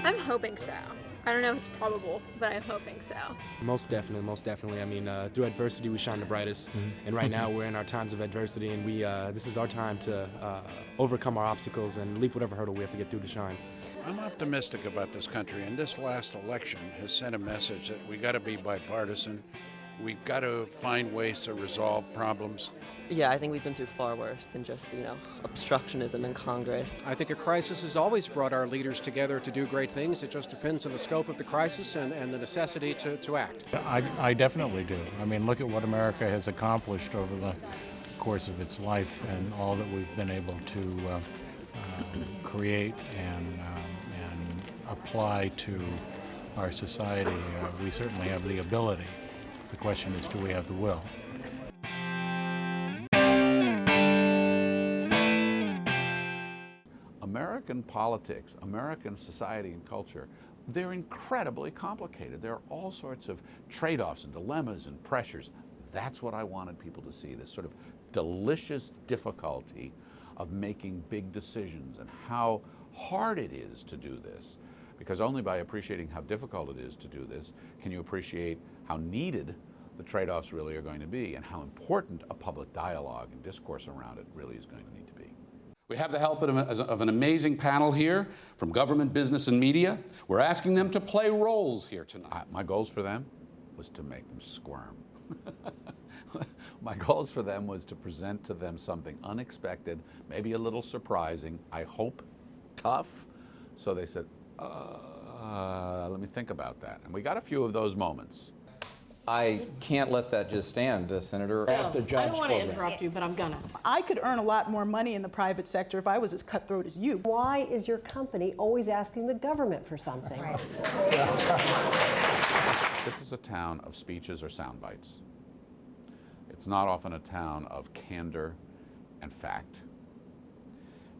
I'm hoping so. I don't know if it's probable, but I'm hoping so. Most definitely, most definitely. I mean, through adversity we shine the brightest, and right now we're in our times of adversity, and this is our time to overcome our obstacles and leap whatever hurdle we have to get through to shine. I'm optimistic about this country, and this last election has sent a message that we got to be bipartisan. We've got to find ways to resolve problems. Yeah, I think we've been through far worse than just, obstructionism in Congress. I think a crisis has always brought our leaders together to do great things. It just depends on the scope of the crisis and the necessity to act. I definitely do. I mean, look at what America has accomplished over the course of its life and all that we've been able to create and apply to our society. We certainly have the ability. The question is, do we have the will? American politics, American society and culture, they're incredibly complicated. There are all sorts of trade-offs and dilemmas and pressures. That's what I wanted people to see, this sort of delicious difficulty of making big decisions and how hard it is to do this. Because only by appreciating how difficult it is to do this can you appreciate how needed the trade-offs really are going to be and how important a public dialogue and discourse around it really is going to need to be. We have the help of an amazing panel here from government, business, and media. We're asking them to play roles here tonight. My goals for them was to make them squirm. My goals for them was to present to them something unexpected, maybe a little surprising, I hope tough. So they said, let me think about that. And we got a few of those moments. I can't let that just stand, Senator. I don't want to interrupt you, but I'm gonna. I could earn a lot more money in the private sector if I was as cutthroat as you. Why is your company always asking the government for something? Right. This is a town of speeches or sound bites. It's not often a town of candor and fact.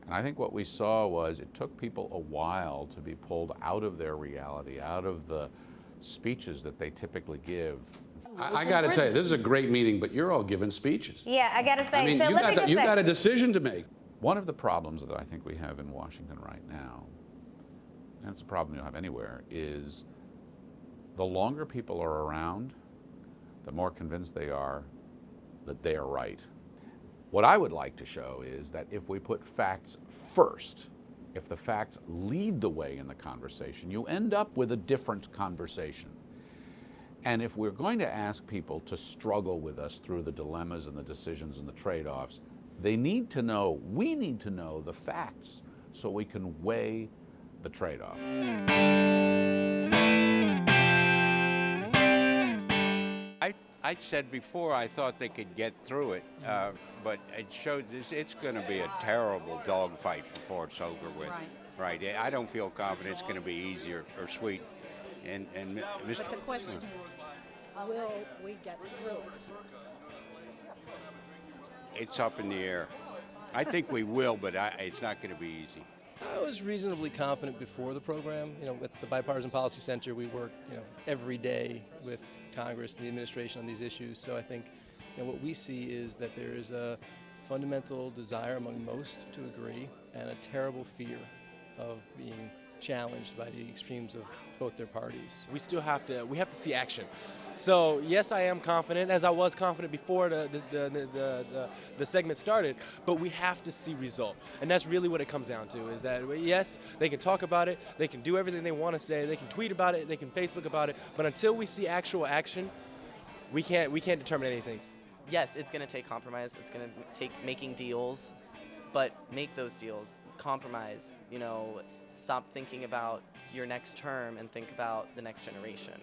And I think what we saw was it took people a while to be pulled out of their reality, out of the speeches that they typically give. I got to tell you, this is a great meeting, but you're all giving speeches. Yeah, I got to say, I mean, so you've got a decision to make. One of the problems that I think we have in Washington right now, and it's a problem you'll have anywhere, is the longer people are around, the more convinced they are that they are right. What I would like to show is that if we put facts first, if the facts lead the way in the conversation, you end up with a different conversation. And if we're going to ask people to struggle with us through the dilemmas and the decisions and the trade-offs, we need to know the facts so we can weigh the trade-off. I said before I thought they could get through it, but it showed it's going to be a terrible dogfight before it's over with. Right. I don't feel confident it's going to be easy or sweet. And Mr. But the question is, will we get through it? It's up in the air. I think we will, but it's not going to be easy. I was reasonably confident before the program. With the Bipartisan Policy Center, we work, every day with Congress and the administration on these issues. So I think, what we see is that there is a fundamental desire among most to agree and a terrible fear of being challenged by the extremes of both their parties. We still have to see action. So yes, I am confident, as I was confident before the segment started, but we have to see result. And that's really what it comes down to, is that yes, they can talk about it, they can do everything they want to say, they can tweet about it, they can Facebook about it, but until we see actual action, we can't determine anything. Yes, it's going to take compromise. It's going to take making deals, but make those deals. Compromise, stop thinking about your next term and think about the next generation.